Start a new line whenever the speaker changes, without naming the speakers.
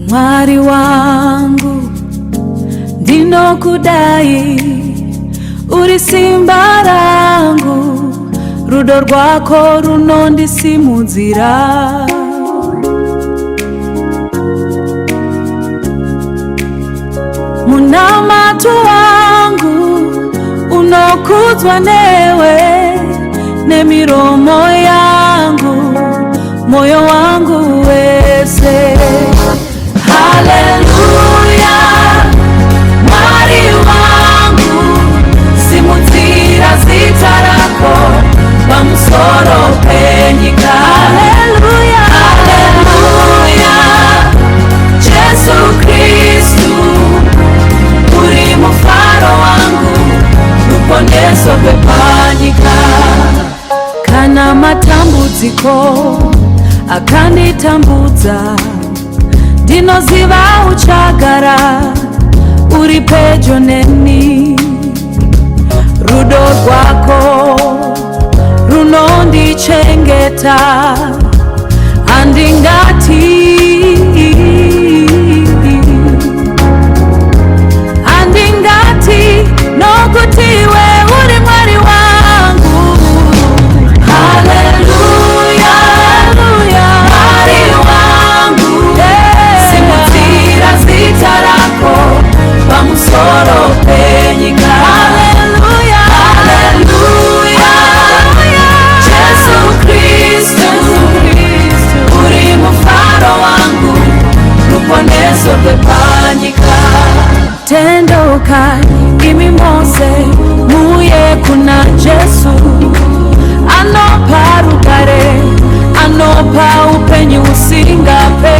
Mwari wangu ndinokudai, uri simba rangu, rudo rwako runondisimudzira. Munamatu wangu unokudzwa newe, nemiromo yangu, moyo wangu wese. Haleluya, Mwari wangu, simudzira zita rako pamusoro penyika. Haleluya, haleluya, Jesu Kristu, uri mufaro wangu, ruponeso pepanyika. Kana matambudziko akanditambudza, ndinoziva uchagara uri pedyo neni. Rudo rwako runondichengeta, handingati nokuti iwe uri Mwari wangu. Haleluya, Mwari wangu, simudzira zita rako pamusoro penyika. Haleluya, haleluya, Jesu Kristu, uri mufaro wangu, ruponeso pepanyika. Tendoka imi mose muye kuna Jesu, anopa rugare, anopa upenyu usingape.